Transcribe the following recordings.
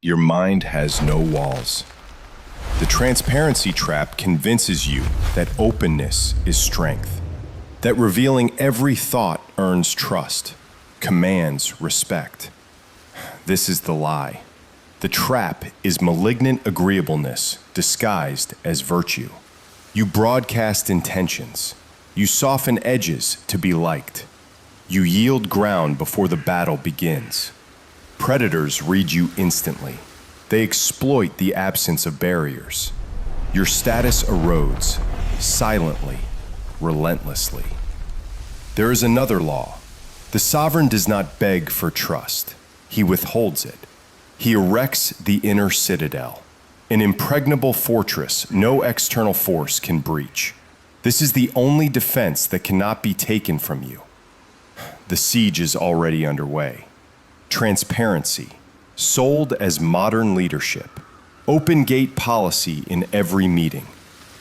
Your mind has no walls. The transparency trap convinces you that openness is strength, that revealing every thought earns trust, commands respect. This is the lie. The trap is malignant agreeableness disguised as virtue. You broadcast intentions. You soften edges to be liked. You yield ground before the battle begins. Predators read you instantly. They exploit the absence of barriers. Your status erodes, silently, relentlessly. There is another law. The sovereign does not beg for trust. He withholds it. He erects the inner citadel, an impregnable fortress no external force can breach. This is the only defense that cannot be taken from you. The siege is already underway. Transparency, sold as modern leadership. Open gate policy in every meeting.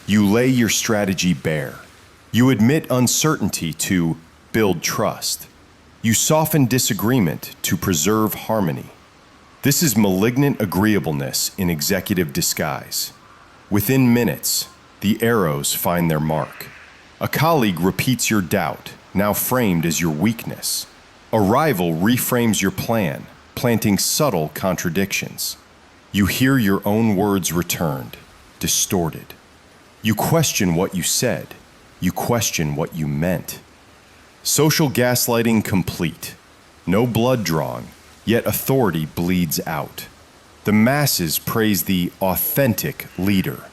You lay your strategy bare. You admit uncertainty to build trust. You soften disagreement to preserve harmony. This is malignant agreeableness in executive disguise. Within minutes, the arrows find their mark. A colleague repeats your doubt, now framed as your weakness. A rival reframes your plan, planting subtle contradictions. You hear your own words returned, distorted. You question what you said. You question what you meant. Social gaslighting complete. No blood drawn, yet authority bleeds out. The masses praise the authentic leader.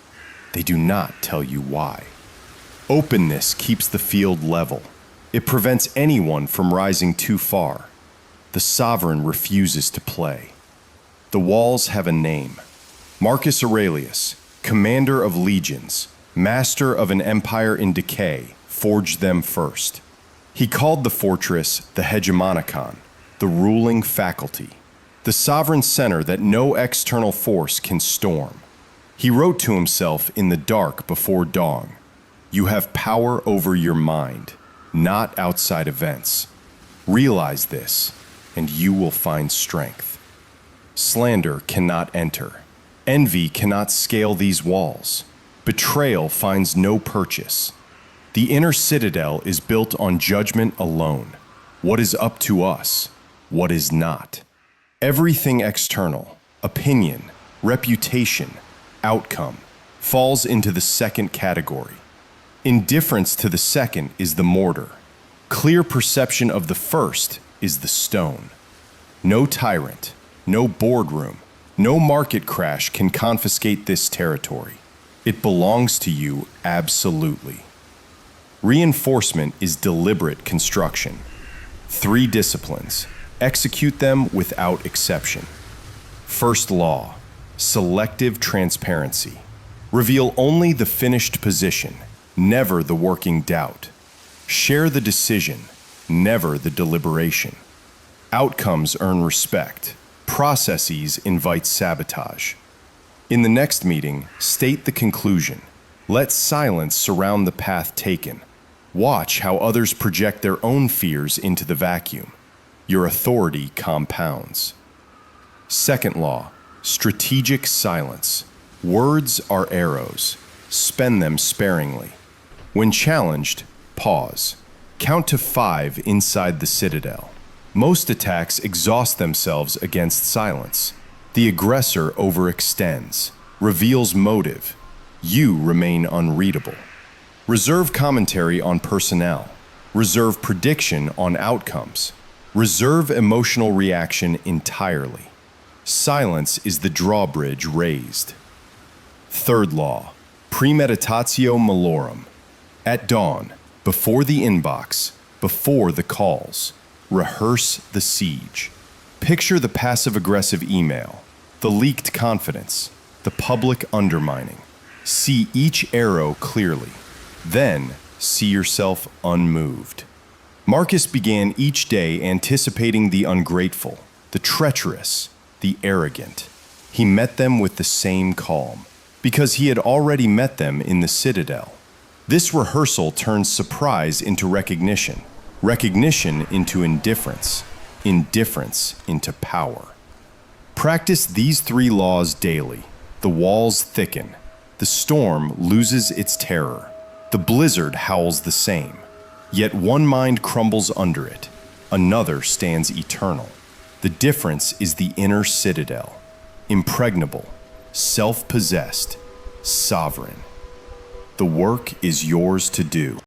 They do not tell you why. Openness keeps the field level. It prevents anyone from rising too far. The sovereign refuses to play. The walls have a name. Marcus Aurelius, commander of legions, master of an empire in decay, forged them first. He called the fortress the Hegemonikon, the ruling faculty, the sovereign center that no external force can storm. He wrote to himself in the dark before dawn, "You have power over your mind, not outside events. Realize this, and you will find strength." Slander cannot enter. Envy cannot scale these walls. Betrayal finds no purchase. The inner citadel is built on judgment alone. What is up to us? What is not? Everything external, opinion, reputation, outcome, falls into the second category. Indifference to the second is the mortar. Clear perception of the first is the stone. No tyrant, no boardroom, no market crash can confiscate this territory. It belongs to you absolutely. Reinforcement is deliberate construction. 3 disciplines. Execute them without exception. First law, selective transparency. Reveal only the finished position, never the working doubt. Share the decision, never the deliberation. Outcomes earn respect. Processes invite sabotage. In the next meeting, state the conclusion. Let silence surround the path taken. Watch how others project their own fears into the vacuum. Your authority compounds. Second law, strategic silence. Words are arrows. Spend them sparingly. When challenged, pause. Count to 5 inside the citadel. Most attacks exhaust themselves against silence. The aggressor overextends, reveals motive. You remain unreadable. Reserve commentary on personnel. Reserve prediction on outcomes. Reserve emotional reaction entirely. Silence is the drawbridge raised. Third law, Premeditatio Malorum. At dawn, before the inbox, before the calls, rehearse the siege. Picture the passive-aggressive email, the leaked confidence, the public undermining. See each arrow clearly. Then see yourself unmoved. Marcus began each day anticipating the ungrateful, the treacherous, the arrogant. He met them with the same calm, because he had already met them in the citadel. This rehearsal turns surprise into recognition, recognition into indifference, indifference into power. Practice these 3 laws daily. The walls thicken. The storm loses its terror. The blizzard howls the same. Yet one mind crumbles under it. Another stands eternal. The difference is the inner citadel. Impregnable, self-possessed, sovereign. The work is yours to do.